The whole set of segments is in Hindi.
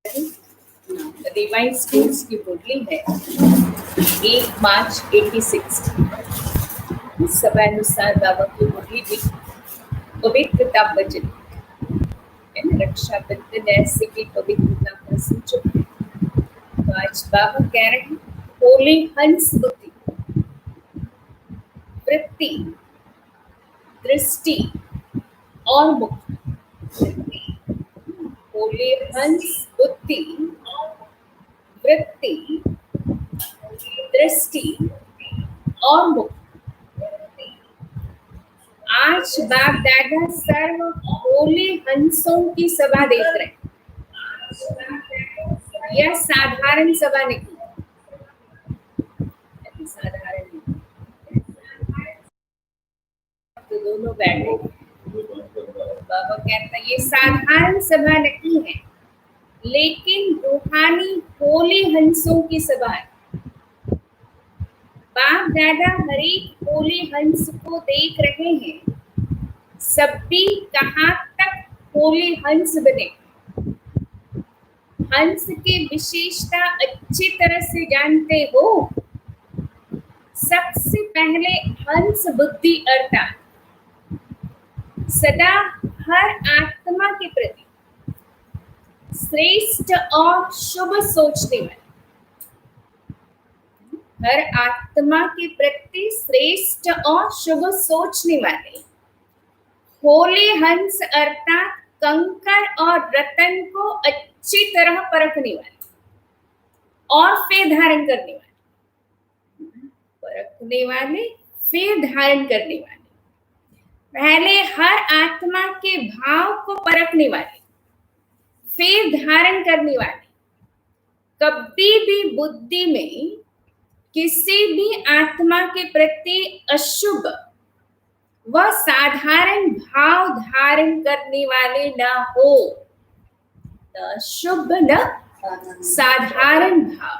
रिवाइज स्कूल्स की मुरली है 1 मार्च 86 समयानुसार बाबा की मुरली भी पवित्रता बचन रक्षाबंधन ऐसे की पवित्रता का सूचक है। तो आज बाबा कह रहे हैं होली हंस बुद्धि वृत्ति दृष्टि और मुक्ति। होली हंस बुद्धि वृत्ति दृष्टि और मुक्ति। आज बाप दादा सर्व होली हंसों की सभा देख रहे हैं। यह साधारण सभा नहीं, साधारण नहीं। तो दोनों बैठे बाबा कहता है ये साधारण सभा नहीं है, लेकिन रूहानी होली हंसों की सभा है। बाप दादा हरेक होली हंस को देख रहे हैं। सभी कहाँ तक होली हंस बने, हंस की विशेषता अच्छी तरह से जानते हो। सबसे पहले हंस बुद्धि अर्थात सदा हर आत्मा के प्रति श्रेष्ठ और शुभ सोचने वाले, हर आत्मा के प्रति श्रेष्ठ और शुभ सोचने वाले होली हंस अर्थात कंकर और रतन को अच्छी तरह परखने वाले और फिर धारण करने वाले, परखने वाले फिर धारण करने वाले। पहले हर आत्मा के भाव को परखने वाले फिर धारण करने वाले। कभी भी बुद्धि में किसी भी आत्मा के प्रति अशुभ व साधारण भाव धारण करने वाले न हो। न शुभ न साधारण भाव,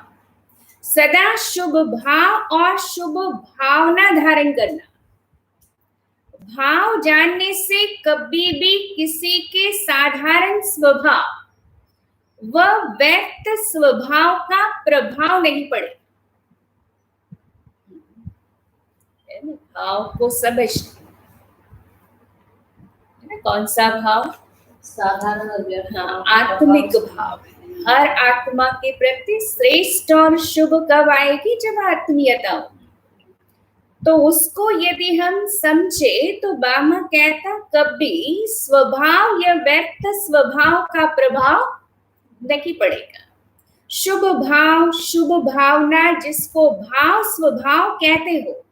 सदा शुभ भाव और शुभ भावना धारण करना। भाव जानने से कभी भी किसी के साधारण स्वभाव व व्यक्त स्वभाव का प्रभाव नहीं पड़े। भाव को समझना, कौन सा भाव? साधारण आत्मिक भाव। हर आत्मा के प्रति श्रेष्ठ और शुभ कब आएगी? जब आत्मीयता होगी। तो उसको यदि हम समझे तो बामा कहता कभी स्वभाव या व्यक्त स्वभाव का प्रभाव नहीं पड़ेगा। शुभ भाव शुभ भावना जिसको भाव स्वभाव कहते हो,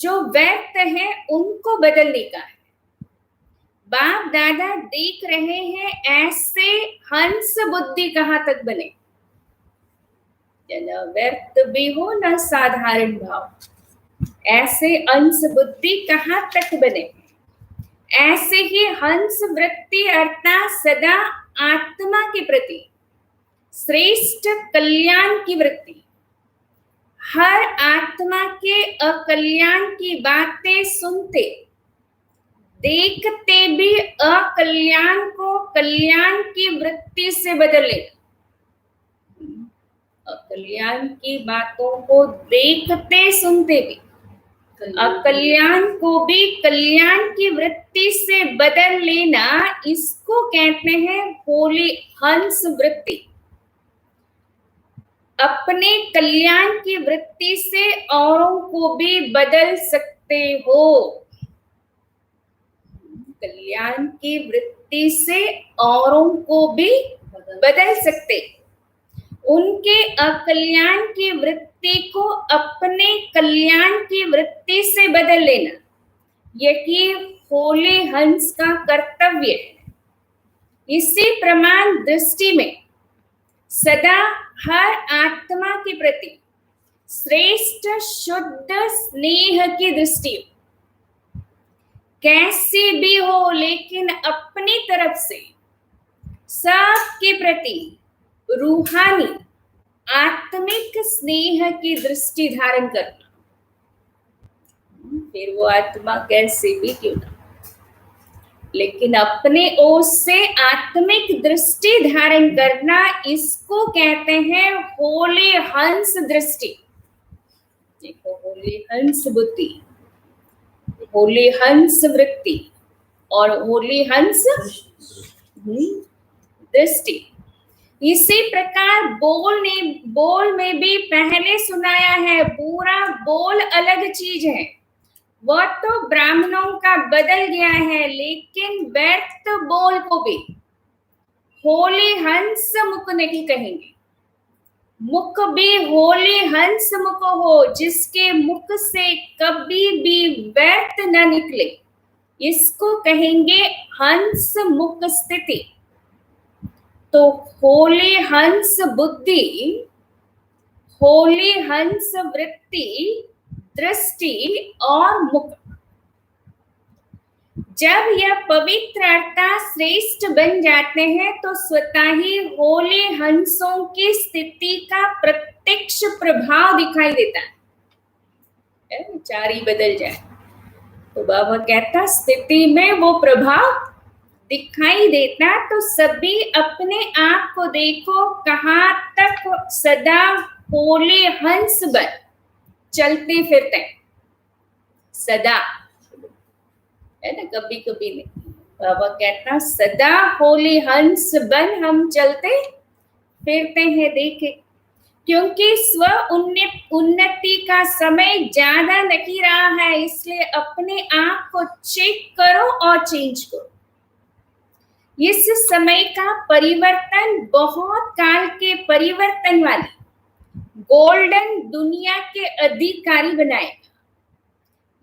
जो व्यक्त है उनको बदलने का है। बाप दादा देख रहे हैं ऐसे हंस बुद्धि कहाँ तक बने, न व्यक्त भी हो न साधारण भाव। ऐसे हंस बुद्धि कहाँ तक बने। ऐसे ही हंस वृत्ति अर्थात सदा आत्मा के प्रति श्रेष्ठ कल्याण की वृत्ति। हर आत्मा के अकल्याण की बातें सुनते देखते भी अकल्याण को कल्याण की वृत्ति से बदले। अकल्याण की बातों को देखते सुनते भी अकल्याण को भी कल्याण की वृत्ति से बदल लेना, इसको कहते हैं होली हंस वृत्ति। अपने कल्याण की वृत्ति से औरों को भी बदल सकते हो। कल्याण की वृत्ति से औरों को भी बदल सकते। उनके अकल्याण की वृत्ति को अपने कल्याण की वृत्ति से बदल लेना, यही होली हंस का कर्तव्य है। इसी प्रमाण दृष्टि में सदा हर आत्मा के प्रति श्रेष्ठ शुद्ध स्नेह की दृष्टि कैसी भी हो, लेकिन अपनी तरफ से सबके प्रति रूहानी आत्मिक स्नेह की दृष्टि धारण करना। फिर वो आत्मा कैसे भी क्यों ना। लेकिन अपने ओर से आत्मिक दृष्टि धारण करना, इसको कहते हैं होली हंस दृष्टि। देखो, होली हंस बुद्धि, होली हंस वृत्ति और होली हंस दृष्टि। इसी प्रकार बोल में भी पहले सुनाया है, पूरा बोल अलग चीज है, वह तो ब्राह्मणों का बदल गया है, लेकिन व्यर्थ बोल को भी होली हंस मुख नहीं कहेंगे। मुख भी होली हंस मुख हो, जिसके मुख से कभी भी व्यर्थ न निकले, इसको कहेंगे हंस मुख स्थिति। तो होली हंस बुद्धि, होली हंस वृत्ति, दृष्टि और मुख, जब यह पवित्र अर्थात श्रेष्ठ बन जाते हैं तो स्वतः ही होली हंसों की स्थिति का प्रत्यक्ष प्रभाव दिखाई देता है, विचार ही बदल जाए। तो बाबा कहता स्थिति में वो प्रभाव दिखाई देता। तो सभी अपने आप को देखो, कहाँ तक सदा होली हंस बन चलते फिरते, सदा, है ना, कभी कभी नहीं। बाबा कहता सदा होली हंस बन हम चलते फिरते हैं। देखे, क्योंकि स्व उन्नति का समय ज्यादा नहीं रहा है, इसलिए अपने आप को चेक करो और चेंज करो। इस समय का परिवर्तन बहुत काल के परिवर्तन वाली गोल्डन दुनिया के अधिकारी बनाएगा।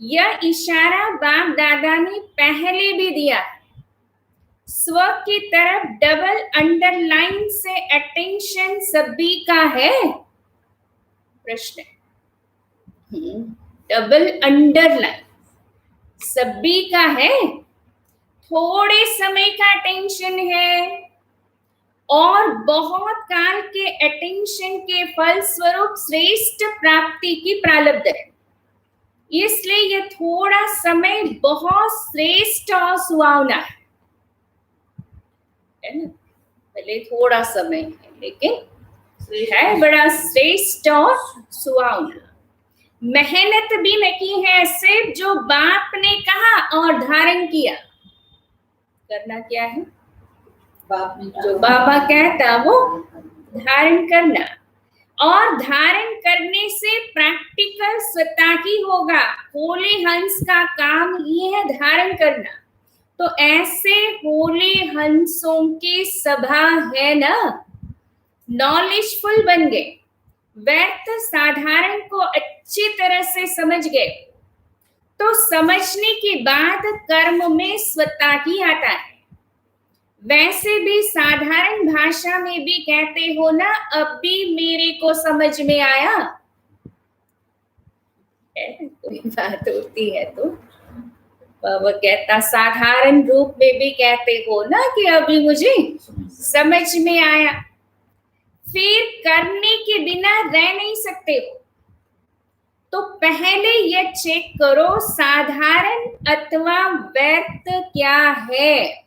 यह इशारा बाप दादा ने पहले भी दिया है। स्व की तरफ डबल अंडरलाइन से अटेंशन सभी का है। प्रश्न, डबल अंडरलाइन सभी का है, थोड़े समय का अटेंशन है और बहुत काल के अटेंशन के फल स्वरूप श्रेष्ठ प्राप्ति की प्रारब्ध है। इसलिए ये थोड़ा समय बहुत श्रेष्ठ और सुहावना है ना। भले थोड़ा समय है, लेकिन है बड़ा श्रेष्ठ और सुहावना। मेहनत भी नहीं है, सिर्फ जो बाप ने कहा और धारण किया। करना क्या है? बाप ने जो बाबा कहता वो धारण करना, और धारण करने से प्रैक्टिकल स्वतः ही होगा। होली हंस का काम ये है धारण करना। तो ऐसे होली हंसों की सभा है ना, नॉलेजफुल बन गए, व्यर्थ साधारण को अच्छी तरह से समझ गए, तो समझने के बाद कर्म में स्वतः ही आता है। वैसे भी साधारण भाषा में भी कहते हो ना, अभी मेरे को समझ में आया, कोई बात होती है तो बाबा कहता साधारण रूप में भी कहते हो ना कि अभी मुझे समझ में आया। फिर करने के बिना रह नहीं सकते हो। तो पहले यह चेक करो साधारण अथवा व्यर्थ क्या है।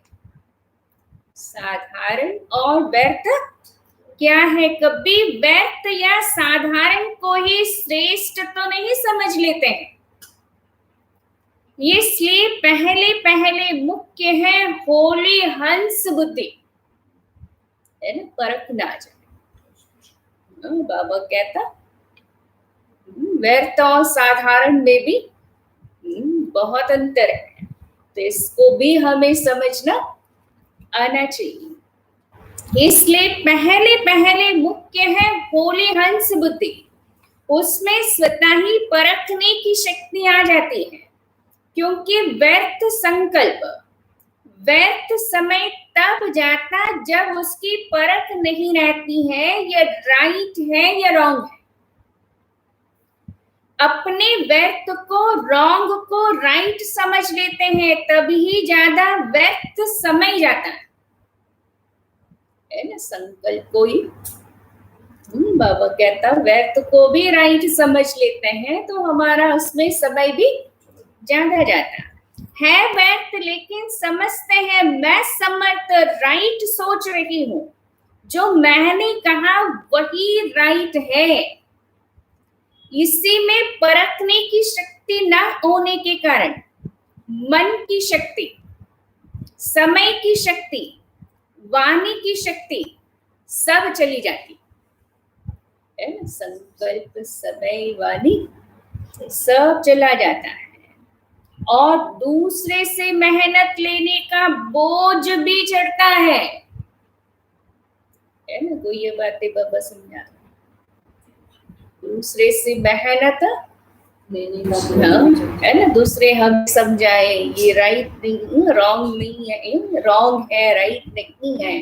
साधारण और व्यर्थ क्या है? कभी व्यर्थ या साधारण को ही श्रेष्ठ तो नहीं समझ लेते हैं। इसलिए पहले पहले मुख्य है होली हंस बुद्धि, है ना, परख ना जाए। बाबा कहता व्यर्थ और साधारण में भी बहुत अंतर है, तो इसको भी हमें समझना आना चाहिए। इसलिए पहले पहले मुख्य है होली हंस बुद्धि। उसमें स्वतः ही परखने की शक्ति आ जाती है, क्योंकि व्यर्थ संकल्प, व्यर्थ समय तब जाता जब उसकी परख नहीं रहती है, ये राइट है या रॉन्ग है। अपने व्यर्थ को रॉन्ग को राइट समझ लेते हैं, तभी ज्यादा व्यर्थ समय जाता है ना। संकल्प को ही बाबा कहता व्यर्थ को भी राइट समझ लेते हैं, तो हमारा उसमें समय भी ज्यादा जाता है व्यर्थ, लेकिन समझते हैं मैं समर्थ राइट सोच रही हूं, जो मैंने कहा वही राइट है। इसी में परखने की शक्ति न होने के कारण मन की शक्ति, समय की शक्ति, वाणी की शक्ति सब चली जाती है ना। संकल्प, समय, वाणी सब चला जाता है, और दूसरे से मेहनत लेने का बोझ भी चढ़ता है ना। तो ये बातें बाबा समझा, दूसरे से मेहनत है ना, दूसरे हम समझाए ये राइट नहीं, रॉन्ग नहीं है, रॉन्ग है, राइट नहीं है,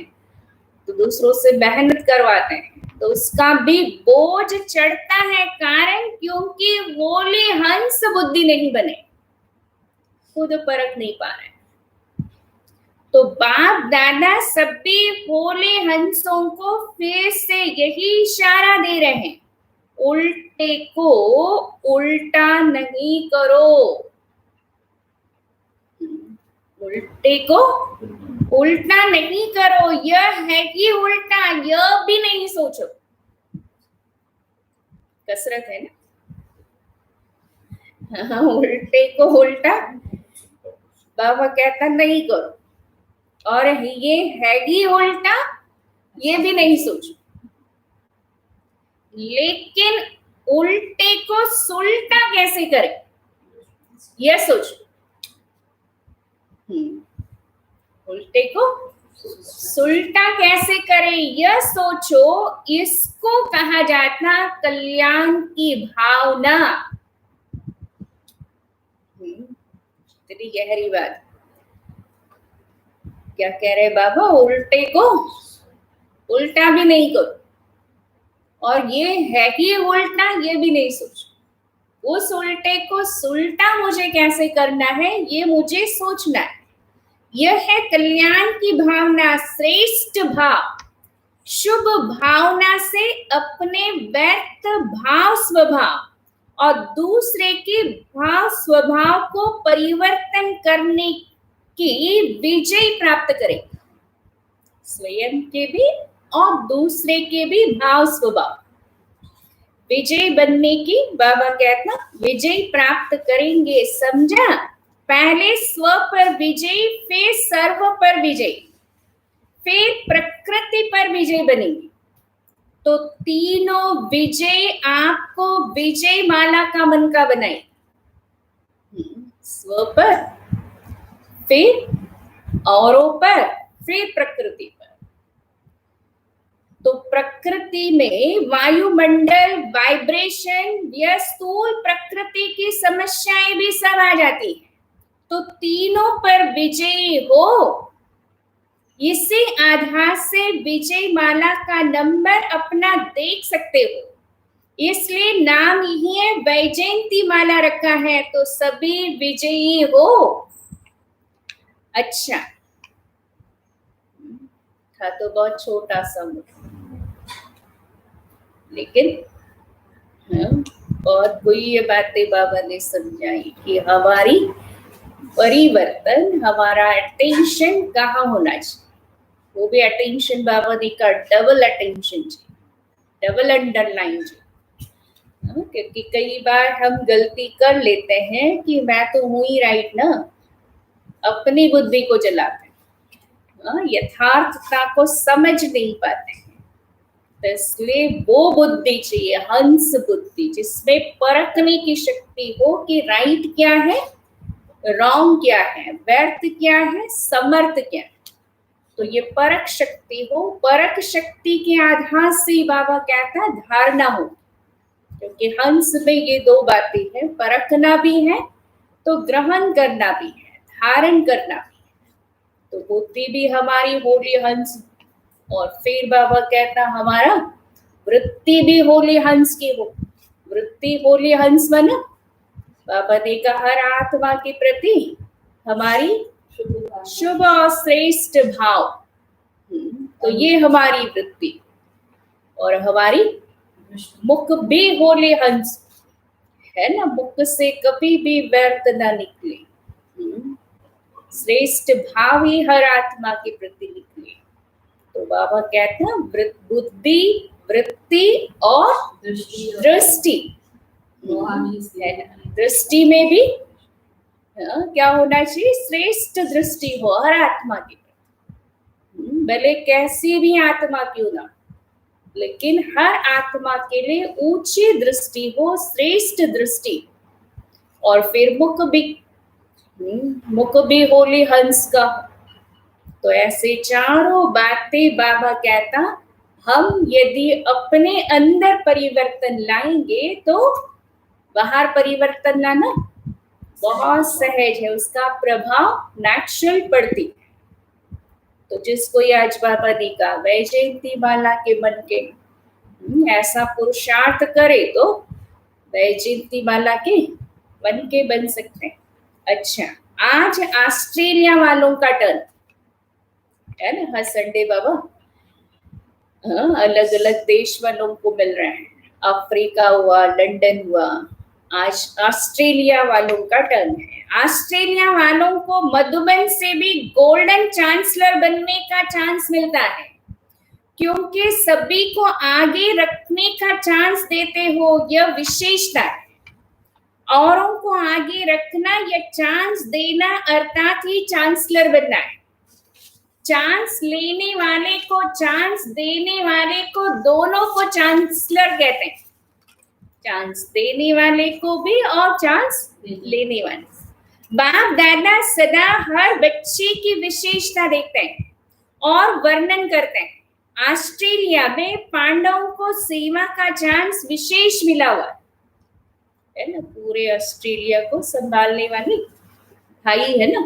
तो दूसरों से मेहनत करवाते हैं, तो उसका भी बोझ चढ़ता है। कारण क्योंकि बोले हंस बुद्धि नहीं बने, खुद परख नहीं पा रहे। तो बाप दादा सभी भोले हंसों को फिर से यही इशारा दे रहे हैं, उल्टे को उल्टा नहीं करो, उल्टे को उल्टा नहीं करो, यह है कि उल्टा, यह भी नहीं सोचो। कसरत है ना। उल्टे को उल्टा बाबा कहता नहीं करो, और ये है ही उल्टा, ये भी नहीं सोचो। लेकिन उल्टे को सुलटा कैसे करें, यह सोचो। उल्टे को सुलटा कैसे करें, यह सोचो। इसको कहा जाता कल्याण की भावना। इतनी गहरी बात। क्या कह रहे बाबा, उल्टे को उल्टा भी नहीं करो, और ये है कि उल्टा, ये भी नहीं सोचो। उस उल्टे को सुलटा मुझे कैसे करना है, ये मुझे सोचना है। यह है कल्याण की भावना, श्रेष्ठ भाव, शुभ भावना से अपने व्यर्थ भाव स्वभाव और दूसरे के भाव स्वभाव को परिवर्तन करने की विजय प्राप्त करें। स्वयं के भी और दूसरे के भी भाव स्वभाव विजय बनने की बाबा कहता विजय प्राप्त करेंगे। समझा? पहले स्व पर विजय, फिर सर्व पर विजय, फिर प्रकृति पर विजय बनेंगे। तो तीनों विजय आपको विजय माला का मन का बनाए। स्व पर, फिर औरों पर, फिर प्रकृति पर। तो प्रकृति में वायुमंडल, वाइब्रेशन, यह स्थूल प्रकृति की समस्याएं भी सब आ जाती है। तो तीनों पर विजयी हो, इसी आधार से विजय माला का नंबर अपना देख सकते हो। इसलिए नाम यही है, वैजयंती माला रखा है, तो सभी विजयी हो। अच्छा, था तो बहुत छोटा सा, लेकिन बहुत कोई ये बातें बाबा ने समझाई कि हमारी परिवर्तन, हमारा अटेंशन कहाँ होना चाहिए। वो भी अटेंशन बाबा ने का डबल अटेंशन चाहिए, डबल अंडरलाइन चाहिए। क्योंकि कई बार हम गलती कर लेते हैं कि मैं तो हूं ही राइट ना, अपनी बुद्धि को चलाते हैं, यथार्थता को समझ नहीं पाते हैं। तो इसलिए वो बुद्धि चाहिए, हंस बुद्धि, जिसमें परखने की शक्ति हो कि राइट क्या है, रॉन्ग क्या है, व्यर्थ क्या है, समर्थ क्या है। तो ये परख शक्ति हो। परख शक्ति के आधार से बाबा कहता है धारणा हो, क्योंकि हंस में ये दो बातें हैं, परखना भी है तो ग्रहण करना भी है, धारण करना भी है। तो बुद्धि भी हमारी होली हंस, और फिर बाबा कहता हमारा वृत्ति भी होली हंस की हो। वृत्ति होली हंस बना, बाबा ने कहा हर आत्मा के प्रति हमारी शुभ और श्रेष्ठ भाव। तो ये हमारी वृत्ति, और हमारी मुख भी होले हंस है ना, मुख से कभी भी व्यर्थ ना निकले। श्रेष्ठ भाव ही हर आत्मा के प्रति निकले। तो बाबा कहते हैं बुद्धि, वृत्ति और दृष्टि, है ना। दृष्टि में भी क्या होना चाहिए? श्रेष्ठ दृष्टि हो हर आत्मा के प्रति, भले कैसी भी आत्मा क्यों ना, लेकिन हर आत्मा के लिए ऊंची दृष्टि हो, श्रेष्ठ दृष्टि। और फिर मुख भी होली हंस का। तो ऐसे चारों बातें बाबा कहता, हम यदि अपने अंदर परिवर्तन लाएंगे तो बाहर परिवर्तन लाना बहुत सहज है, उसका प्रभाव नेचुरल पड़ती है। तो जिसको ये आज बाबा ने कहा वैजयंती माला के मन के ऐसा पुरुषार्थ करे तो वैजयंती माला के मन के बन सकते हैं। अच्छा, आज ऑस्ट्रेलिया वालों का टर्न है ना। हर संडे बाबा अलग अलग देश वालों को मिल रहे हैं। अफ्रीका हुआ, लंदन हुआ, आज ऑस्ट्रेलिया वालों का टर्न है। ऑस्ट्रेलिया वालों को मधुबन से भी गोल्डन चांसलर बनने का चांस मिलता है, क्योंकि सभी को आगे रखने का चांस देते हो, यह विशेषता है। औरों को आगे रखना या चांस देना अर्थात ही चांसलर बनना है। चांस लेने वाले को, चांस देने वाले को, दोनों को चांसलर कहते हैं। चांस देने वाले को भी और चांस लेने वाले। बाप दादा सदा हर बच्चे की विशेषता देखते हैं और वर्णन करते हैं। ऑस्ट्रेलिया में पांडवों को सेवा का चांस विशेष मिला हुआ है ना। पूरे ऑस्ट्रेलिया को संभालने वाली भाई है ना।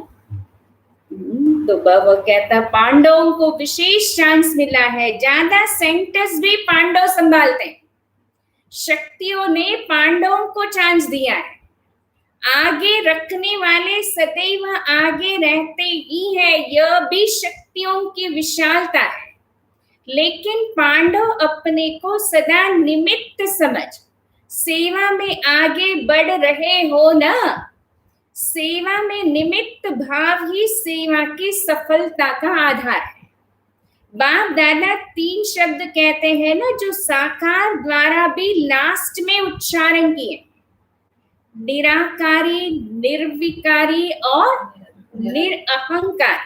तो बाबा कहता पांडवों को विशेष चांस मिला है। ज्यादा सेंटर्स भी पांडव संभालते हैं। शक्तियों ने पांडवों को चांस दिया है। आगे रखने वाले सदैव आगे रहते ही है, यह भी शक्तियों की विशालता है। लेकिन पांडव अपने को सदा निमित्त समझ सेवा में आगे बढ़ रहे हो ना। सेवा में निमित्त भाव ही सेवा की सफलता का आधार है। बाप दादा 3 शब्द कहते हैं ना, जो साकार द्वारा भी लास्ट में उच्चारण किए, निराकारी, निर्विकारी और निरअहंकार।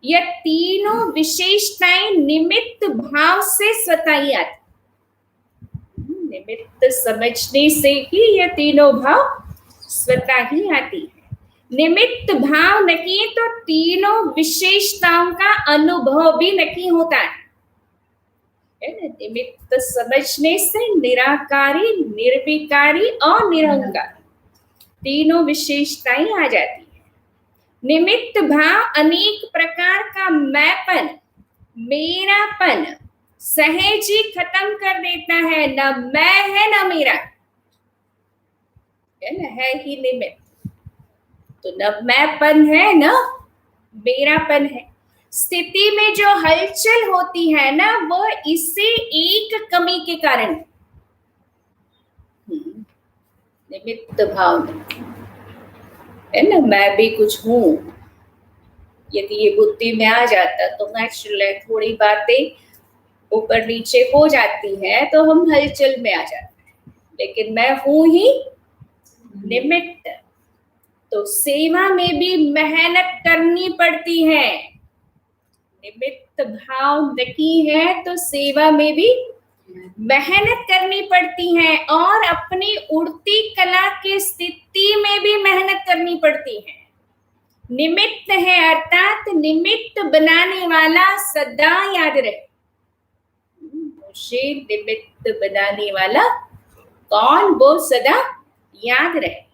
यह तीनों विशेषताएं निमित्त भाव से स्वतः ही आती। निमित्त समझने से ही यह तीनों भाव स्वतः ही आती है। निमित्त भाव नहीं तो तीनों विशेषताओं का अनुभव भी नहीं होता है ना। निमित्त समझने से निराकारी, निर्विकारी और निरंकार तीनों विशेषताएं आ जाती है। निमित्त भाव अनेक प्रकार का मैंपन, मेरापन सहज ही खत्म कर देता है। न मैं है न मेरा है ना, है ही निमित्त। तो न मैंपन है न मेरापन है। स्थिति में जो हलचल होती है ना, वो इसे एक कमी के कारण निमित्त भाव है ना। मैं भी कुछ हूं, यदि ये बुद्धि में आ जाता तो नेचुरल है, थोड़ी बातें ऊपर नीचे हो जाती है तो हम हलचल में आ जाते हैं, लेकिन मैं हूं ही निमित्त। तो सेवा में भी मेहनत करनी पड़ती है। निमित्त भाव नहीं है तो सेवा में भी मेहनत करनी पड़ती है, और अपनी उड़ती कला की स्थिति में भी मेहनत करनी पड़ती है। निमित्त है अर्थात निमित्त बनाने वाला सदा याद रहे। मुझे निमित्त बनाने वाला कौन, वो सदा याद रहे।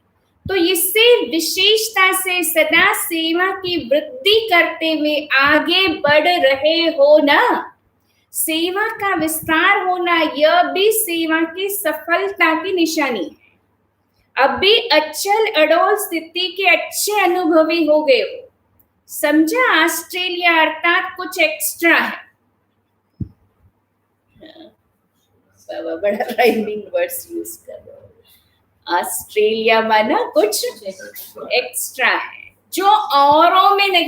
तो इससे विशेषता से सदा सेवा की वृद्धि करते हुए आगे बढ़ रहे हो ना। सेवा का विस्तार होना यह भी सेवा की सफलता की निशानी है। अब भी अचल अडोल स्थिति के अच्छे अनुभवी हो गए हो। समझा, ऑस्ट्रेलिया अर्थात कुछ एक्स्ट्रा है। बड़ा राइमिंग वर्ड्स यूज कर रहे हो। ऑस्ट्रेलिया माना कुछ एक्स्ट्रा है जो औरों में नहीं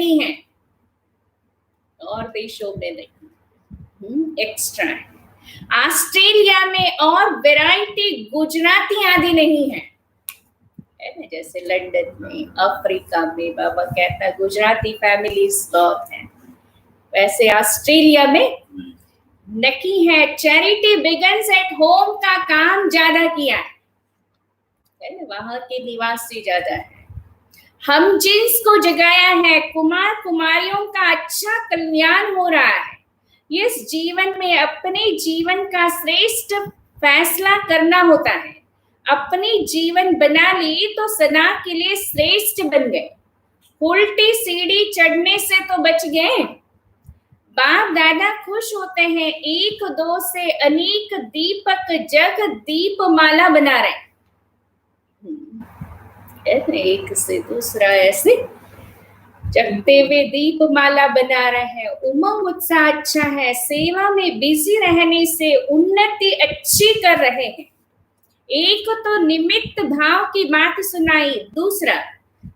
देशों में नहीं, एक्स्ट्रा है। ऑस्ट्रेलिया में और वैरायटी गुजराती आदि नहीं है ना, जैसे लंदन में, अफ्रीका में बाबा कहता है गुजराती फैमिलीज बहुत हैं, वैसे ऑस्ट्रेलिया में नहीं है। चैरिटी बिगन्स एट होम का काम ज्यादा किया है ना, वहां के निवासी ज्यादा है। हम जिन्स को जगाया है, कुमार कुमारियों का अच्छा कल्याण हो रहा है। इस जीवन में अपने जीवन का श्रेष्ठ फैसला करना होता है। अपनी जीवन बना ली तो सदा के लिए श्रेष्ठ बन गए, उल्टी सीढ़ी चढ़ने से तो बच गए। बाप दादा खुश होते हैं, एक दो से अनेक दीपक जग दीपमाला बना रहे, एक से दूसरा ऐसे जगते हुए दीपमाला बना रहे हैं। उमंग उत्साह अच्छा है, सेवा में बिजी रहने से उन्नति अच्छी कर रहे हैं। एक तो निमित्त भाव की बात सुनाई, दूसरा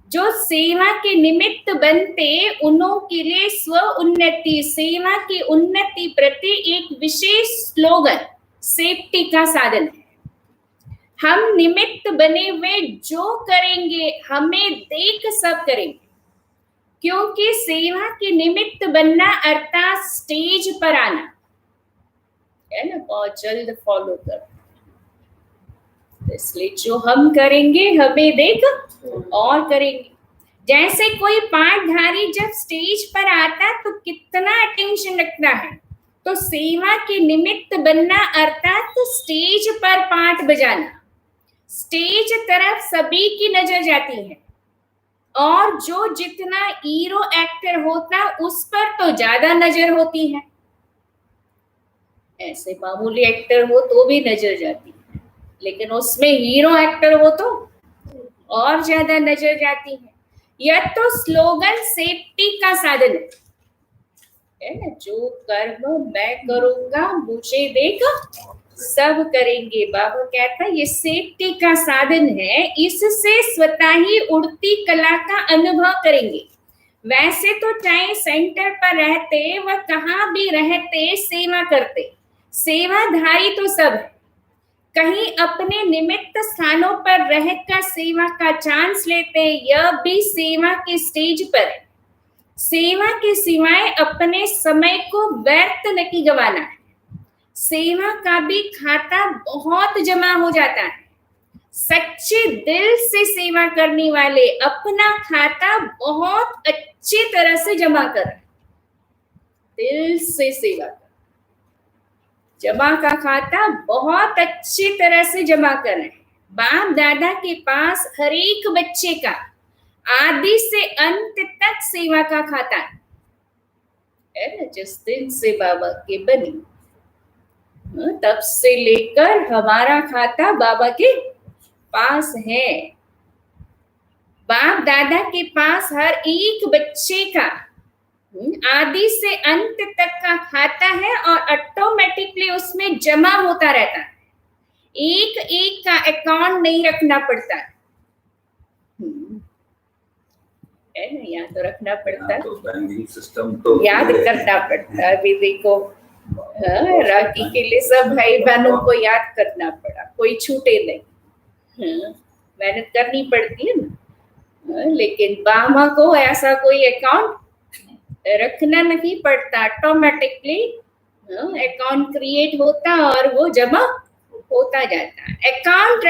जो सेवा के निमित्त बनते उन्हों के लिए स्व उन्नति, सेवा की उन्नति प्रति एक विशेष स्लोगन सेफ्टी का साधन है। हम निमित्त बने हुए जो करेंगे हमें देख सब करेंगे, क्योंकि सेवा के निमित्त बनना अर्थात स्टेज पर आना है ना, बहुत जल्द फॉलो कर, इसलिए जो हम करेंगे हमें देख और करेंगे। जैसे कोई पाठधारी जब स्टेज पर आता तो कितना अटेंशन रखता है, तो सेवा के निमित्त बनना अर्थात तो स्टेज पर पाठ बजाना, स्टेज तरफ सभी की नजर जाती है, और जो जितना हीरो एक्टर होता उस पर तो ज्यादा नजर होती है। ऐसे मामूली एक्टर हो तो भी नजर जाती है, लेकिन उसमें हीरो एक्टर हो तो और ज्यादा नजर जाती है। यह तो स्लोगन सेफ्टी का साधन है ना, जो कर्म मैं करूंगा मुझे देख सब करेंगे। बाबा कहता है ये सेफ्टी का साधन है, इससे स्वतः ही उड़ती कला का अनुभव करेंगे। वैसे तो चाहे सेंटर पर रहते व कहाँ भी रहते सेवा करते, सेवाधारी तो सब है। कहीं अपने निमित्त स्थानों पर रहकर सेवा का चांस लेते, यह भी सेवा के स्टेज पर है। सेवा के सिवाय अपने समय को व्यर्थ नहीं गंवाना है। सेवा का भी खाता बहुत जमा हो जाता है। सच्चे दिल से सेवा करने वाले अपना खाता बहुत अच्छी तरह से जमा कर, दिल से सेवा कर, जमा का खाता बहुत अच्छी तरह से जमा करें। बाप दादा के पास हर एक बच्चे का आदि से अंत तक सेवा का खाता है ना, जिस दिन से बाबा के बनी तब से लेकर हमारा खाता बाबा के पास है। बाप दादा के पास हर एक बच्चे का आदि से अंत तक का खाता है, और ऑटोमेटिकली उसमें जमा होता रहता है। एक एक का अकाउंट नहीं रखना पड़ता है ना, यहाँ तो रखना पड़ता है, तो बैंकिंग सिस्टम तो याद करना पड़ता है। अभी देखो राखी के लिए सब भाई बहनों को याद करना पड़ा, कोई छूटे नहीं, मेहनत करनी पड़ती है ना। लेकिन बामा को ऐसा कोई अकाउंट रखना नहीं पड़ता, ऑटोमेटिकली अकाउंट क्रिएट होता और वो जमा होता जाता। अकाउंट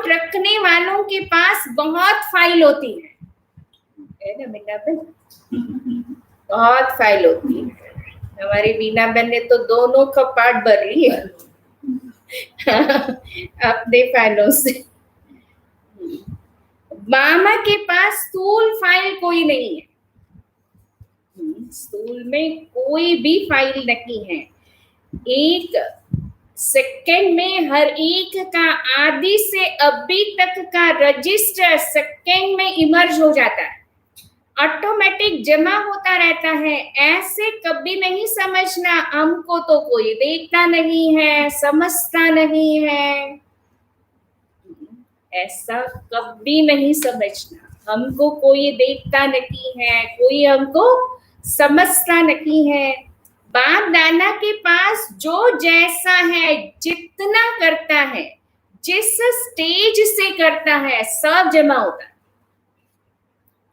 रखने वालों के पास बहुत फाइल होती है ना मीना बहन, बहुत फाइल होती है। हमारी मीना बहन ने तो दोनों कपाट भर लिए अपने फाइलों से। मामा के पास स्थूल फाइल कोई नहीं है, स्थूल में कोई भी फाइल नहीं है। एक सेकंड में हर एक का आदि से अभी तक का रजिस्टर सेकंड में इमर्ज हो जाता है, ऑटोमेटिक जमा होता रहता है। ऐसे कभी नहीं समझना हमको तो कोई देखता नहीं है, समझता नहीं है, ऐसा कभी नहीं समझना। हमको कोई देखता नहीं है, कोई हमको समझता नहीं है। बाप दादा के पास जो जैसा है, जितना करता है, जिस स्टेज से करता है, सब जमा होता है।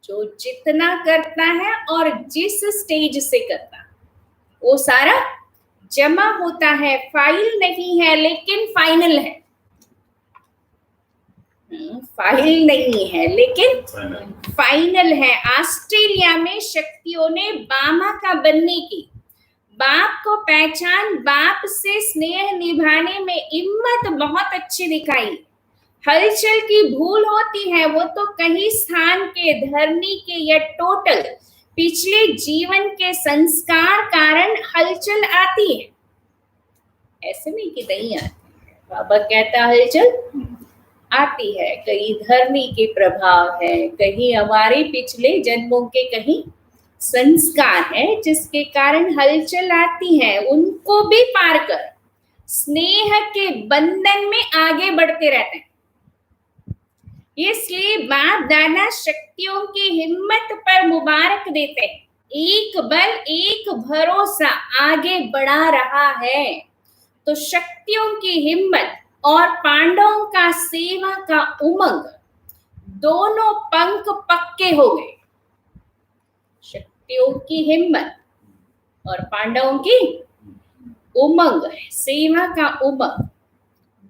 जो जितना करता है और जिस स्टेज से करता है, वो सारा जमा होता है। फाइल नहीं है लेकिन फाइनल है। फाइल नहीं है लेकिन फाइनल है। ऑस्ट्रेलिया में शक्तियों ने बामा का बनने की, बाप को पहचान, बाप से स्नेह निभाने में हिम्मत बहुत अच्छी दिखाई। हलचल की भूल होती है वो तो कहीं स्थान के, धरनी के या टोटल पिछले जीवन के संस्कार कारण हलचल आती है। ऐसे नहीं कि नहीं आती। बाबा कहता हलचल आती है। कहीं धरनी के प्रभाव है, कहीं हमारे पिछले जन्मों के कहीं संस्कार है जिसके कारण हलचल आती है। उनको भी पार कर स्नेह के बंधन में आगे बढ़ते रहते हैं। इसलिए बाप दादा शक्तियों की हिम्मत पर मुबारक देते हैं। एक बल, एक भरोसा आगे बढ़ा रहा है। तो शक्तियों की हिम्मत और पांडवों का सेवा का उमंग, दोनों पंख पक्के हो गए। शक्तियों की हिम्मत और पांडवों की उमंग, सेवा का उमंग,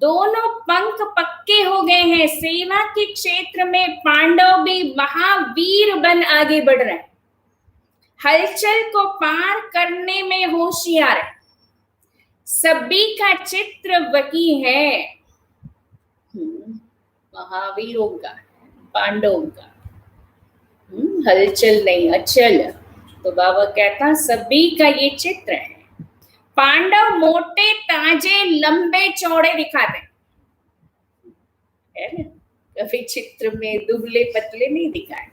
दोनों पंख पक्के हो गए हैं। सेवा के क्षेत्र में पांडव भी महावीर बन आगे बढ़ रहे हैं। हलचल को पार करने में होशियार है। सभी का चित्र वही है, महावीरों का, पांडवों का। हलचल नहीं, अचल। तो बाबा कहता सभी का ये चित्र है। पांडव मोटे, ताजे, लंबे, चौड़े दिखाते हैं। कभी चित्र में दुबले पतले नहीं दिखाए,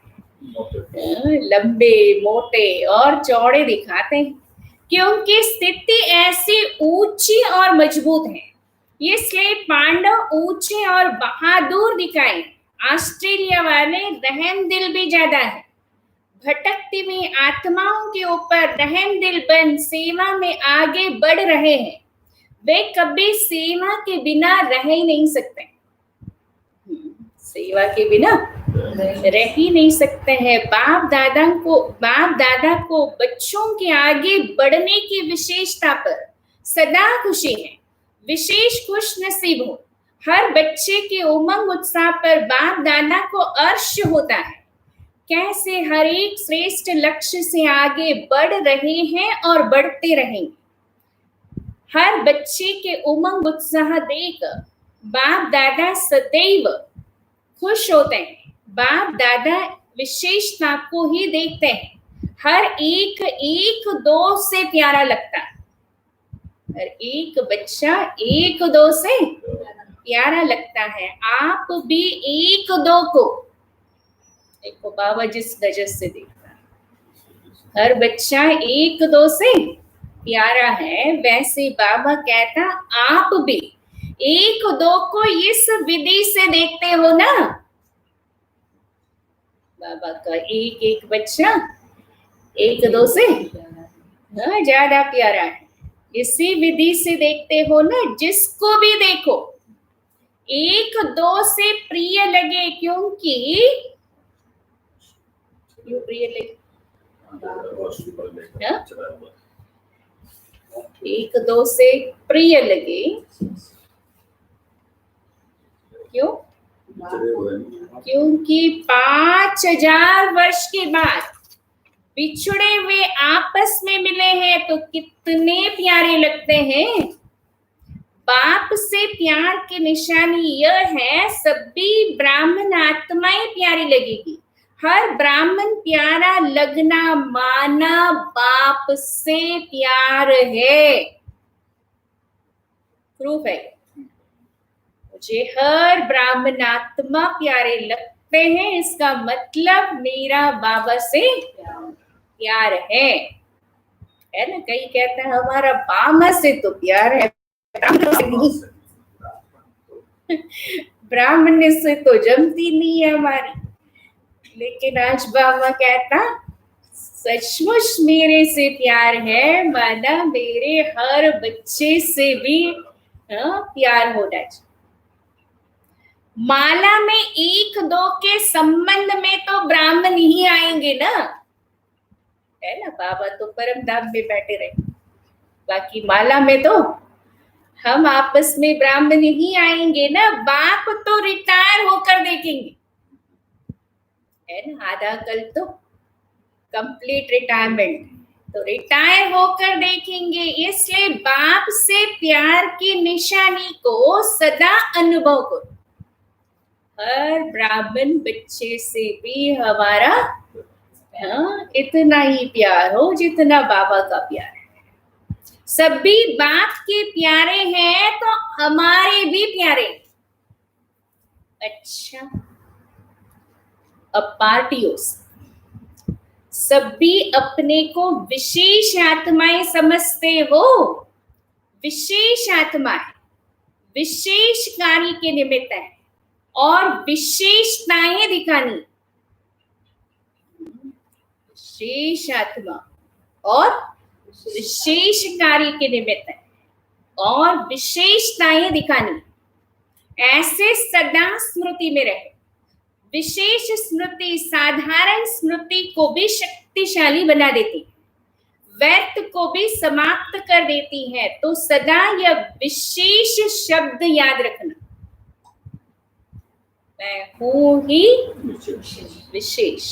लंबे, मोटे और चौड़े दिखाते हैं, क्योंकि स्थिति ऐसी ऊंची और मजबूत है। इसलिए पांडव ऊंचे और बहादुर दिखाए। ऑस्ट्रेलिया वाले रहम दिल भी ज्यादा है। भटकती हुई आत्माओं के ऊपर रहम दिल बन सेवा में आगे बढ़ रहे हैं। वे कभी सेवा के बिना रह ही नहीं सकते। सेवा के बिना रह ही नहीं सकते हैं। बाप दादा को बच्चों के आगे बढ़ने की विशेषता पर सदा खुशी है। विशेष खुश नसीब हो। हर बच्चे के उमंग उत्साह पर बाप दादा को अर्श होता है। कैसे हर एक श्रेष्ठ लक्ष्य से आगे बढ़ रहे हैं और बढ़ते रहेंगे। हर बच्चे के उमंग उत्साह देख बाप दादा सदैव खुश होते हैं। बाप दादा विशेषता को ही देखते हैं। हर एक एक दो से प्यारा लगता है। हर एक बच्चा एक दो से प्यारा लगता है। आप भी एक दो को देखो, बाबा जिस नजर से देखता है, हर बच्चा एक दो से प्यारा है, वैसे बाबा कहता आप भी एक दो को इस विधि से देखते हो ना। बाबा का एक एक बच्चा एक दो से ज्यादा प्यारा है। इसी विधि से देखते हो ना। जिसको भी देखो एक दो से प्रिय लगे, क्योंकि क्यों प्रिय लगे? एक दो से प्रिय लगे क्यों? क्योंकि 5000 वर्ष के बाद बिछड़े हुए आपस में मिले हैं तो कितने प्यारे लगते हैं। बाप से प्यार की निशानी यह है, सभी ब्राह्मण आत्माएं प्यारी लगेगी। हर ब्राह्मण प्यारा लगना माना बाप से प्यार है। प्रूफ है। मुझे हर ब्राह्मण आत्मा प्यारे लगते हैं, इसका मतलब मेरा बाबा से प्यार है ना। कई कहते हैं हमारा बाबा से तो प्यार है, ब्राह्मण से तो जमती नहीं है हमारी। लेकिन आज बाबा कहता सचमुच मेरे से प्यार है, माना मेरे हर बच्चे से भी प्यार होना चाहिए। माला में एक दो के संबंध में तो ब्राह्मण ही आएंगे ना, है ना। बाबा तो परम धाम में बैठे रहे, बाकी माला में तो हम आपस में ब्राह्मण ही आएंगे ना। बाप तो रिटायर होकर देखेंगे, है ना। आधा कल तो कंप्लीट रिटायरमेंट, तो रिटायर होकर देखेंगे। इसलिए बाप से प्यार की निशानी को सदा अनुभव करो। हर ब्राह्मण बच्चे से भी हमारा इतना ही प्यार हो जितना बाबा का प्यार है। सभी बाप के प्यारे हैं तो हमारे भी प्यारे। अच्छा, अब पार्टियों सभी अपने को विशेष आत्माएं समझते हो। विशेष आत्माएं विशेष कार्य के निमित्त है और विशेषताएं दिखानी। विशेष आत्मा और विशेष कार्य के निमित्त है और विशेषताएं दिखानी। ऐसे सदा स्मृति में रहे। विशेष स्मृति साधारण स्मृति को भी शक्तिशाली बना देती है, व्यर्थ को भी समाप्त कर देती है। तो सदा यह विशेष शब्द याद रखना, मैं हूं ही विशेष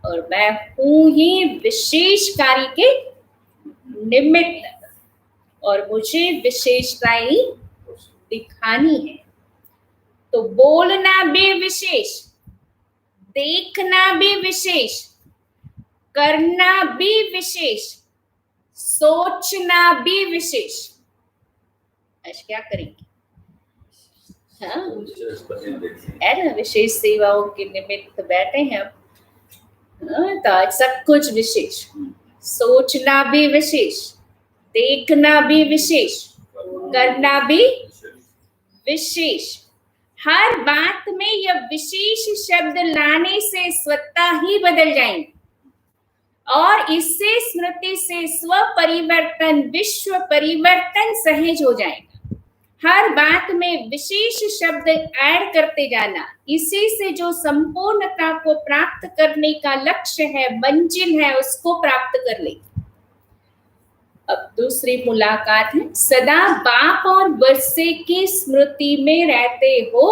और मैं हूं ही विशेष कार्य के निमित्त, और मुझे विशेषताएं दिखानी है। तो बोलना भी विशेष, देखना भी विशेष, करना भी विशेष, सोचना भी विशेष। आज क्या करेंगे? हाँ, है ना, विशेष सेवाओं के निमित्त बैठे हैं हम। तो आज सब कुछ विशेष, सोचना भी विशेष, देखना भी विशेष, करना भी विशेष। हर बात में यह विशेष शब्द लाने से स्वतः ही बदल जाएंगे और इससे स्मृति से स्व परिवर्तन, विश्व परिवर्तन सहज हो जाएगा। हर बात में विशेष शब्द ऐड करते जाना, इसी से जो संपूर्णता को प्राप्त करने का लक्ष्य है, मंजिल है, उसको प्राप्त कर लेंगे। अब दूसरी मुलाकात है। सदा बाप और वर्षे की स्मृति में रहते हो।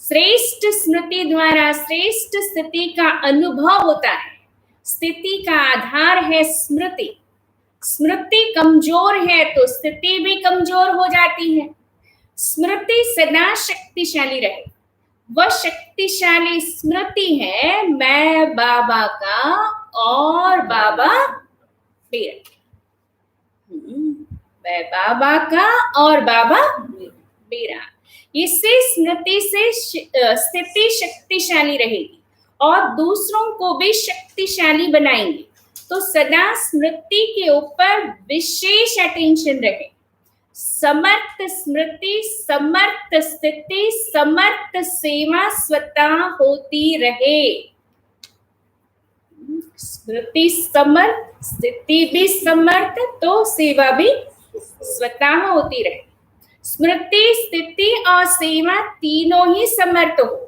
श्रेष्ठ स्मृति द्वारा श्रेष्ठ स्थिति का अनुभव होता है। स्थिति का आधार है स्मृति। स्मृति कमजोर है तो स्थिति भी कमजोर हो जाती है। स्मृति सदा शक्तिशाली रहे। वह शक्तिशाली स्मृति है, मैं बाबा का और बाबा मेरा। मैं बाबा का और बाबा मेरा। इससे स्मृति से स्थिति शक्तिशाली रहेगी और दूसरों को भी शक्तिशाली बनाएंगे। तो सदा स्मृति के ऊपर विशेष अटेंशन रहे। समर्थ स्मृति, समर्थ स्थिति, समर्थ सेवा स्वतः होती रहे। स्मृति समर्थ, स्थिति भी समर्थ, तो सेवा भी स्वतः होती रहे। स्मृति, स्थिति और सेवा तीनों ही समर्थ हो।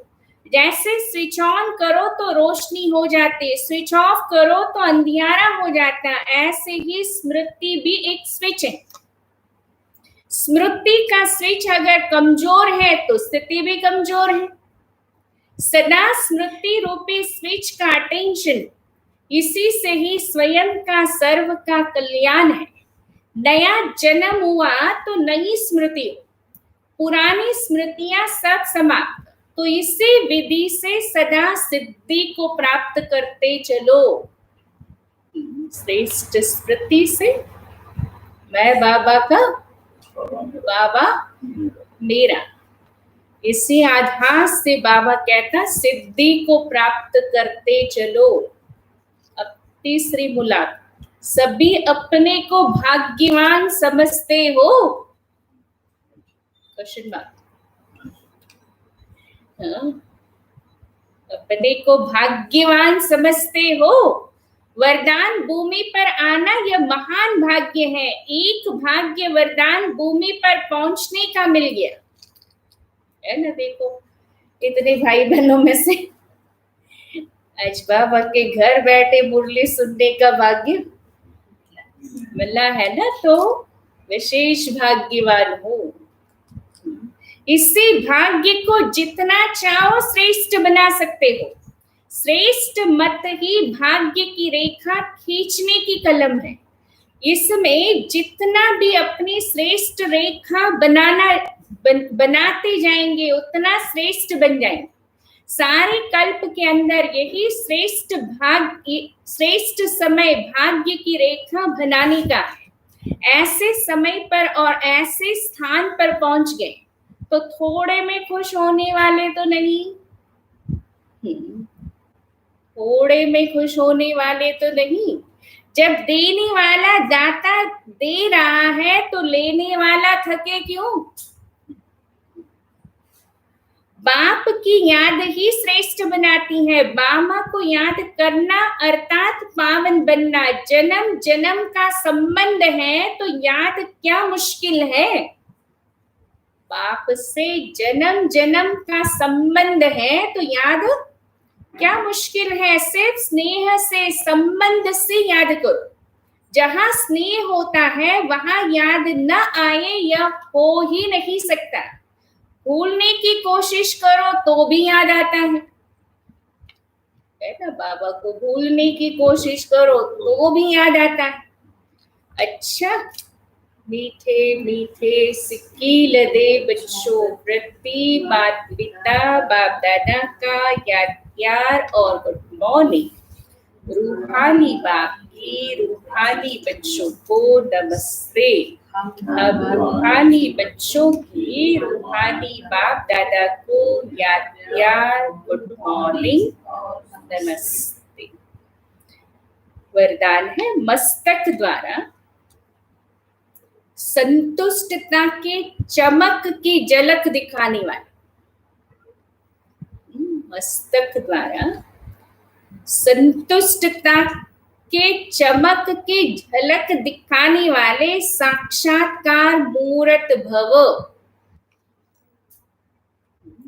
जैसे स्विच ऑन करो तो रोशनी हो जाती है, स्विच ऑफ करो तो अंधियारा हो जाता है, ऐसे ही स्मृति भी एक स्विच है। स्मृति का स्विच अगर कमजोर है तो स्थिति भी कमजोर है। सदा स्मृति रूपी स्विच का अटेंशन, इसी से ही स्वयं का सर्व का कल्याण है। नया जन्म हुआ तो नई स्मृति, पुरानी स्मृतियां सब समाप्त। तो इसी विधि से सदा सिद्धि को प्राप्त करते चलो। श्रेष्ठ स्मृति से मैं बाबा का, बाबा मेरा। इसी आधार से बाबा कहता सिद्धि को प्राप्त करते चलो। अब तीसरी मुलाकात। सभी अपने को भाग्यवान समझते हो? Question mark. अपने को भाग्यवान समझते हो? वरदान भूमि पर आना यह महान भाग्य है। एक भाग्य वरदान भूमि पर पहुंचने का मिल गया है ना। देखो इतने भाई बहनों में से आज बाबा के घर बैठे मुरली सुनने का भाग्य मिला है ना, तो विशेष भाग्यवान हूँ। इससे भाग्य को जितना चाहो श्रेष्ठ बना सकते हो। श्रेष्ठ मत ही भाग्य की रेखा खींचने की कलम है। इसमें जितना भी अपनी श्रेष्ठ रेखा बनाते जाएंगे उतना श्रेष्ठ बन जाएंगे। सारे कल्प के अंदर यही श्रेष्ठ समय भाग्य की रेखा बनाने का है। ऐसे समय पर और ऐसे स्थान पर पहुंच गए तो थोड़े में खुश होने वाले तो नहीं, थोड़े में खुश होने वाले तो नहीं। जब देने वाला दाता दे रहा है तो लेने वाला थके क्यों। बाप की याद ही श्रेष्ठ बनाती है। बामा को याद करना अर्थात पावन बनना। जन्म जन्म का संबंध है तो याद क्या मुश्किल है। बाप से जन्म जन्म का संबंध है तो याद क्या मुश्किल है। सिर्फ स्नेह से संबंध से याद करो। जहां स्नेह होता है वहां याद न आए यह हो ही नहीं सकता। भूलने की कोशिश करो तो भी याद आता है ना। बाबा को भूलने की कोशिश करो तो भी याद आता है। अच्छा, मीठे मीठे सिक्कील दे बच्चों प्रति माता पिता बाप दादा का याद प्यार और गुड मॉर्निंग। रूहानी बाप की रूहानी बच्चों को नमस्ते। अब रूहानी बच्चों की रूहानी बाप दादा को याद प्यार गुड मॉर्निंग नमस्ते। वरदान है मस्तक द्वारा संतुष्टता के चमक की झलक दिखाने वाले। मस्तक द्वारा संतुष्टता के चमक की झलक दिखाने वाले साक्षात्कार मूर्त भव।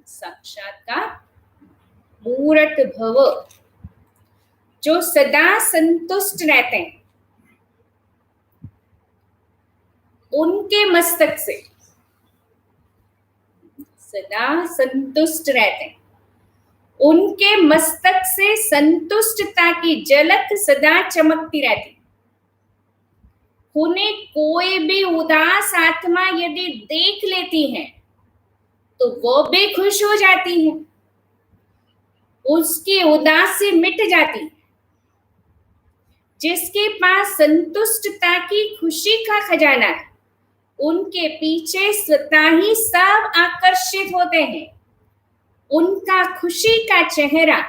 साक्षात्कार मूर्त भव जो सदा संतुष्ट रहते हैं। उनके मस्तक से सदा संतुष्ट रहते हैं। उनके मस्तक से संतुष्टता की झलक सदा चमकती रहती। उन्हें कोई भी उदास आत्मा यदि देख लेती है तो वो भी खुश हो जाती है। उसकी उदासी मिट जाती है। जिसके पास संतुष्टता की खुशी का खजाना है उनके पीछे स्वतः ही सब आकर्षित होते हैं। उनका खुशी का चेहरा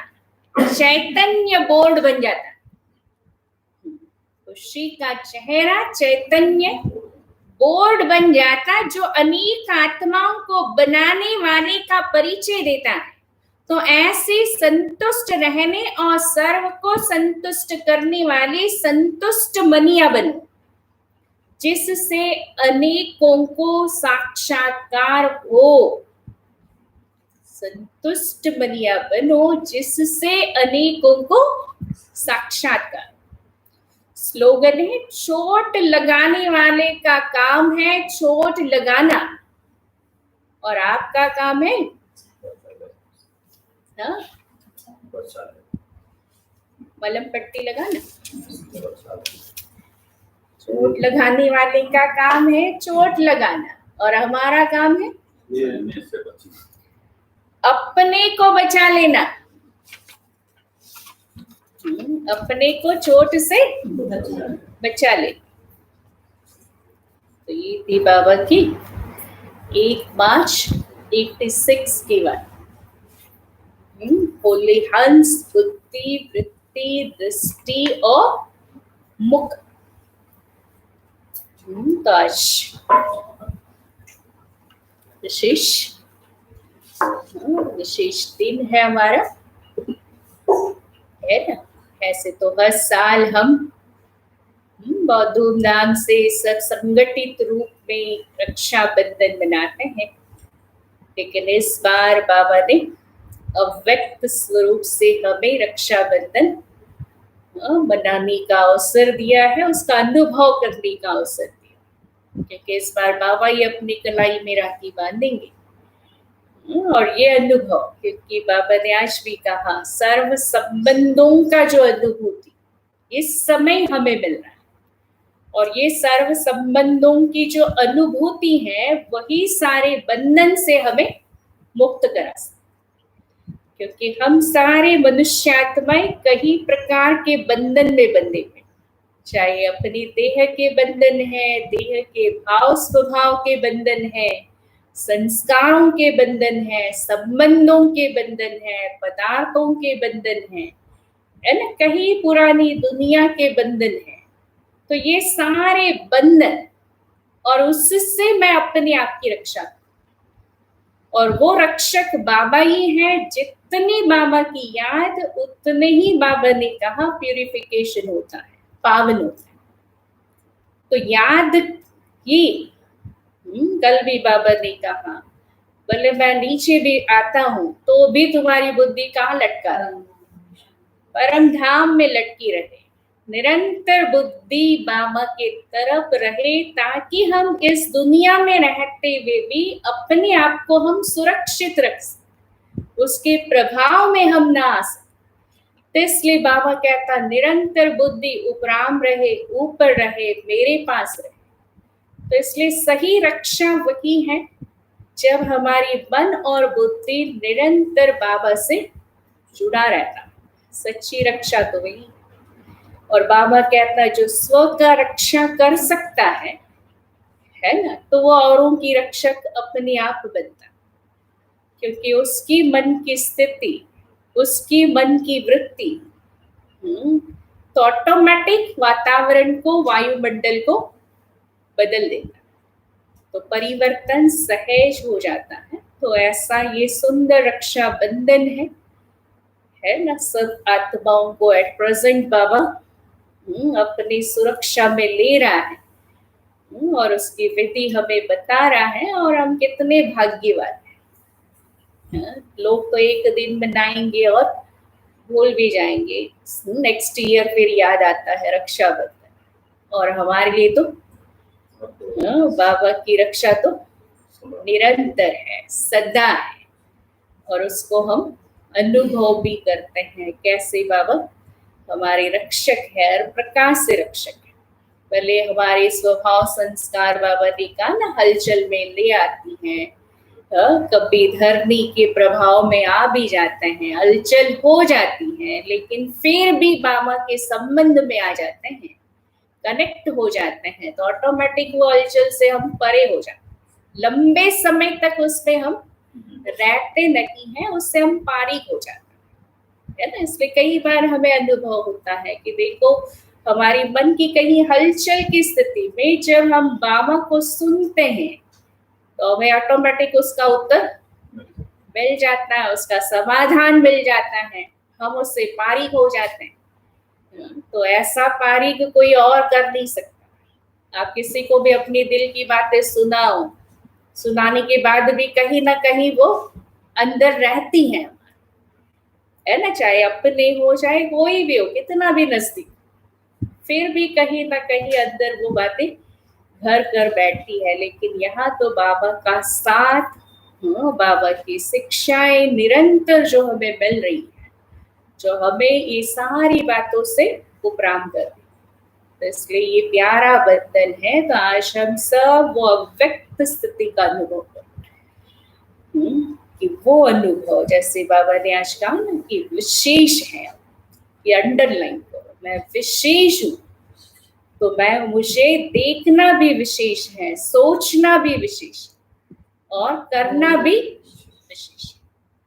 चैतन्य बोर्ड बन जाता है। खुशी का चेहरा चैतन्य बोर्ड बन जाता जो अनेक आत्माओं को बनाने वाले का परिचय देता है। तो ऐसे संतुष्ट रहने और सर्व को संतुष्ट करने वाली संतुष्ट मनिया बनो जिससे अनेकों को साक्षात्कार हो। संतुष्ट मनिया बनो जिससे अनेकों को साक्षात्कार। स्लोगन है चोट लगाने वाले का काम है चोट लगाना और आपका काम है मलम पट्टी लगाना। चोट लगाने वाले का काम है चोट लगाना और हमारा काम है अपने को बचा लेना। अपने को चोट से बचा ले। तो ये थी बाबा की 1 मार्च 86 की बात। होली हंस बुद्धि वृत्ति दृष्टि और मुख। तो आज विशेष दिन है हमारा, है ना। ऐसे तो हर साल हम बहुत धूमधाम से सब संगठित रूप में रक्षाबंधन मनाते हैं, लेकिन इस बार बाबा ने अव्यक्त स्वरूप से हमें रक्षाबंधन मनाने का अवसर दिया है, उसका अनुभव करने का अवसर दिया, क्योंकि इस बार बाबा ही अपनी कलाई में राखी बांधेंगे। और ये अनुभव, क्योंकि बाबा ने आज भी कहा, सर्व संबंधों का जो अनुभूति इस समय हमें मिल रहा है, और ये सर्व संबंधों की जो अनुभूति है वही सारे बंधन से हमें मुक्त करा सकती, क्योंकि हम सारे मनुष्यात्माएं कई प्रकार के बंधन में बंधे हुए, चाहे अपनी देह के बंधन है, देह के भाव स्वभाव के बंधन है, संस्कारों के बंधन है, संबंधों के बंधन है, पदार्थों के बंधन है ना, कहीं पुरानी दुनिया के बंधन है। तो ये सारे बंधन, और उससे मैं अपने आप की रक्षा, और वो रक्षक बाबा ही है। जितनी बाबा की याद उतने ही बाबा ने कहा प्यूरिफिकेशन होता है, पावन होता है। तो याद ही कल भी बाबा ने कहा, बोले मैं नीचे भी आता हूं तो भी तुम्हारी बुद्धि कहाँ लटका रही, परम धाम में लटकी रहे, निरंतर बुद्धि बाबा के तरफ रहे, ताकि हम इस दुनिया में रहते हुए भी अपने आप को हम सुरक्षित रख सकें, उसके प्रभाव में हम ना आ सकें। तो इसलिए बाबा कहता, निरंतर बुद्धि उपराम रहे, ऊपर रहे, मेरे पास रहे। तो इसलिए सही रक्षा वही है जब हमारी मन और बुद्धि निरंतर बाबा से जुड़ा रहता, सच्ची रक्षा तो वही। और बाबा कहता है, जो स्व का रक्षा कर सकता है ना, तो वो औरों की रक्षक अपने आप बनता, क्योंकि उसकी मन की स्थिति, उसकी मन की वृत्ति तो ऑटोमेटिक वातावरण को, वायुमंडल को बदल देता, तो परिवर्तन सहज हो जाता है। तो ऐसा ये सुंदर रक्षा बंधन है ना, सब आत्माओं को एट प्रेजेंट बाबा अपनी सुरक्षा में ले रहा है, और उसकी विधि हमें बता रहा है, और हम कितने भाग्यवान हैं। लोग तो एक दिन मनाएंगे और भूल भी जाएंगे, नेक्स्ट ईयर फिर याद आता है रक्षाबंधन, और हमारे लिए तो बाबा की रक्षा तो निरंतर है, सदा है, और उसको हम अनुभव भी करते हैं, कैसे बाबा हमारे रक्षक है, और प्रकाश से रक्षक है। भले हमारे स्वभाव संस्कार बाबा ने कहा ना, हलचल में ले आती हैं, कभी धरनी के प्रभाव में आ भी जाते हैं, हलचल हो जाती है, लेकिन फिर भी बाबा के संबंध में आ जाते हैं, कनेक्ट हो जाते हैं, तो ऑटोमेटिक वो हलचल से हम परे हो जाते हैं। लंबे समय तक उसमें हम रहते नहीं हैं, उससे हम पारिक हो जाते हैं, है ना। इसलिए कई बार हमें अनुभव होता है कि देखो, हमारी मन की कहीं हलचल की स्थिति में जब हम बाबा को सुनते हैं, तो हमें ऑटोमेटिक उसका उत्तर मिल जाता है, उसका समाधान मिल जाता है, हम उससे पारिक हो जाते हैं। तो ऐसा पारिक कोई और कर नहीं सकता। आप किसी को भी अपनी दिल की बातें सुनाओ, सुनाने के बाद भी कहीं ना कहीं वो अंदर रहती हैं, है ना, चाहे अपने हो चाहे कोई भी हो, कितना भी नजदीक, फिर भी कहीं ना कहीं अंदर वो बातें घर कर बैठती है। लेकिन यहाँ तो बाबा का साथ, बाबा की शिक्षाएं निरंतर जो हमें मिल रही है, जो हमें ये सारी बातों से उपराम कर रही, तो इसलिए ये प्यारा बंधन है। तो आज हम सब वो अव्यक्त स्थिति का अनुभव करें, कि वो अनुभव, जैसे बाबा ने आज कहा ना कि विशेष है, ये अंडरलाइन करो, मैं विशेष हूँ, तो मैं, मुझे देखना भी विशेष है, सोचना भी विशेष, और करना भी विशेष।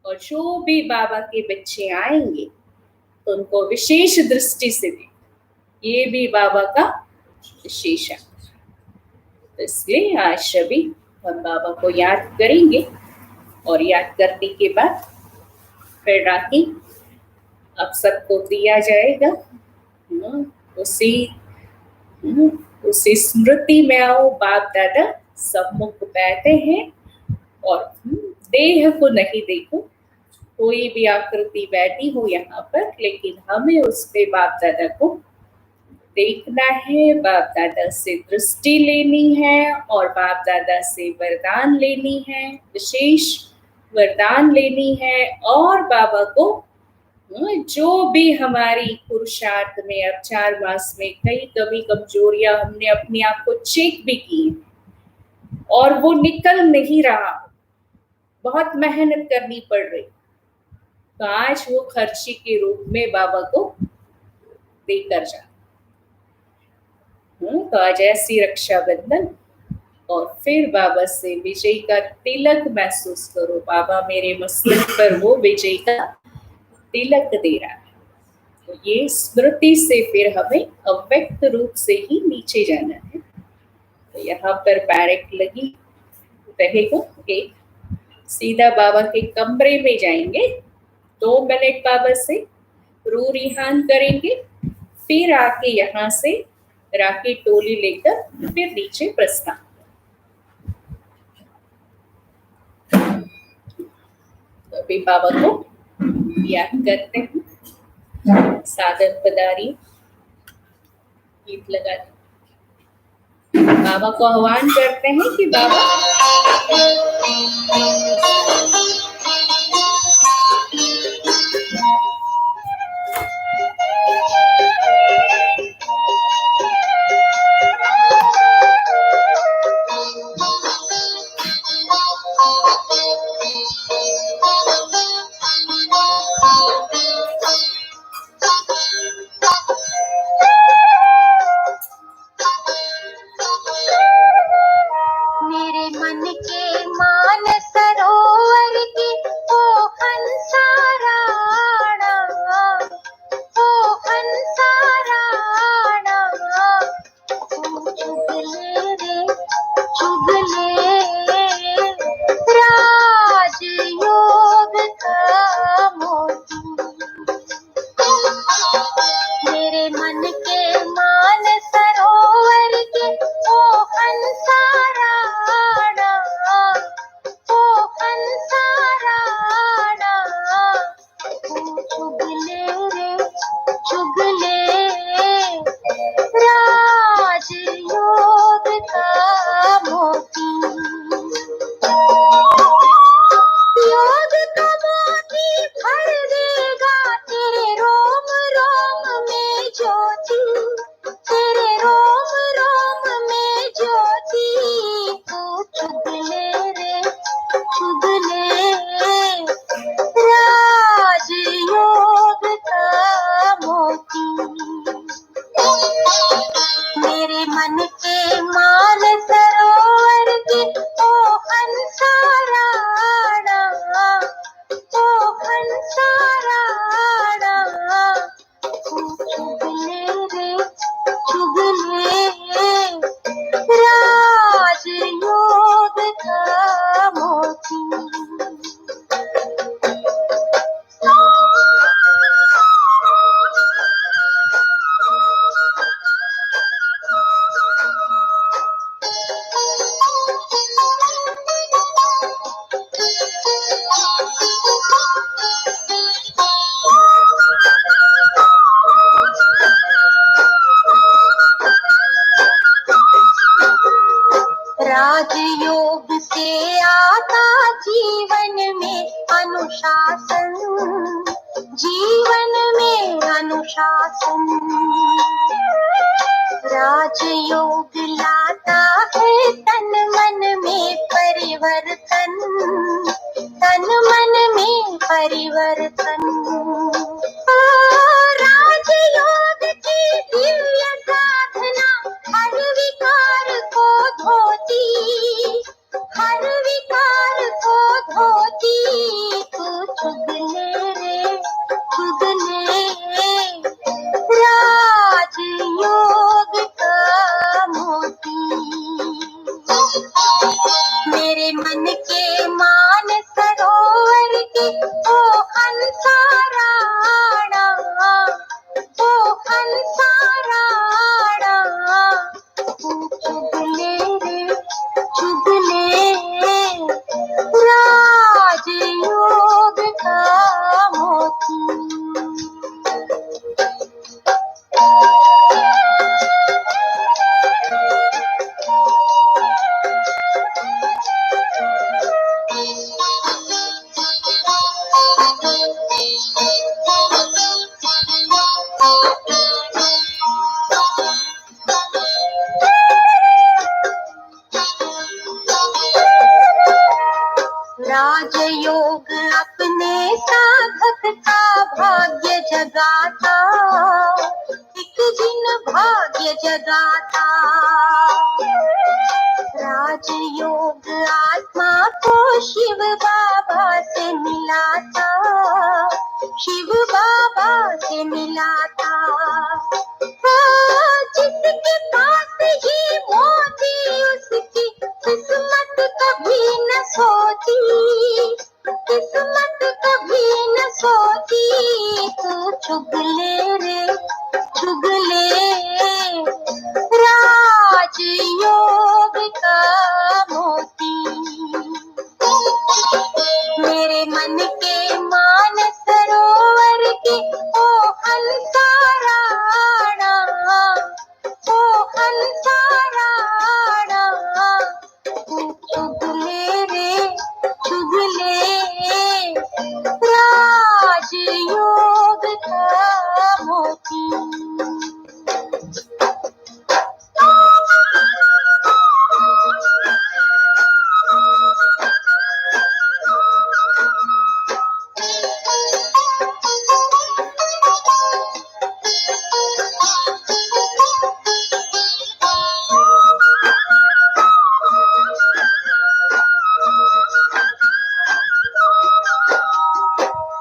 और जो भी बाबा के बच्चे आएंगे तो उनको विशेष दृष्टि से देखें, ये भी बाबा का विशेष है। तो इसलिए आज सभी हम बाबा को याद करेंगे, और याद करने के बाद फिर राखी अब सबको दिया जाएगा। उसी उसी स्मृति में आओ, बाप दादा सम्मुख बैठे हैं और देह को नहीं देखो, कोई भी आकृति बैठी हो यहाँ पर, लेकिन हमें उस पे बाप दादा को देखना है, बाप दादा से दृष्टि लेनी है और बाप दादा से वरदान लेनी है, विशेष वरदान लेनी है। और बाबा को जो भी हमारी पुरुषार्थ में अब 4 मास में कई कमी कमजोरियां हमने अपने आप को चेक भी की और वो निकल नहीं रहा, बहुत मेहनत करनी पड़ रही, तो आज वो खर्ची के रूप में बाबा को देकर जा। तो आज ऐसी रक्षाबंधन और फिर बाबा से विजय का तिलक महसूस करो। बाबा मेरे मस्तक पर वो विजय का तिलक दे रहा है। तो ये स्मृति से फिर हमें अव्यक्त रूप से ही नीचे जाना है। तो यहाँ पर बैरक लगी रहेगा, एक सीधा बाबा के कमरे में जाएंगे, 2 मिनट बाबा से रू रिहान करेंगे, फिर आके यहाँ से राखी टोली लेकर फिर नीचे प्रस्थान। तो अभी बाबा को याद करते हैं, साधन पधारी गीत लगाते, बाबा को आह्वान करते हैं कि बाबा राजयोग से आता जीवन में अनुशासन, जीवन में अनुशासन। राजयोग लाता है तन मन में परिवर्तन, तन मन में परिवर्तन। राजयोग की दिव्य साधना हर विकार को धोती, हर विकार को धोती। तू चुग ले रे, चुग ले राजयोग का मोती। मेरे मन के मान सरोवर के ओ हंसा राणा, रहस्य जगाता। राजयोग आत्मा को शिव बाबा से मिलाता, शिव बाबा से मिलाता। जिसके पास ये मोती उसकी किस्मत कभी न सोती, किस्मत कभी न सोती। तू चुग ले रे चुग ले, राजयोग का मोती। मेरे मन के मान सरोवर के ओ हंसा राणा, ओ हंसा राणा। तू चुग ले रे चुग ले, राजयोग का मोती।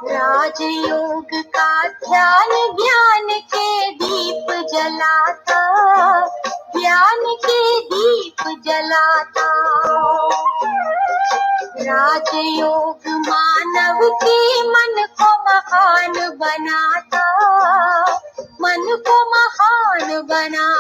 राजयोग का ध्यान ज्ञान के दीप जलाता, ज्ञान के दीप जलाता। राजयोग मानव के मन को महान बनाता, मन को महान बनाता।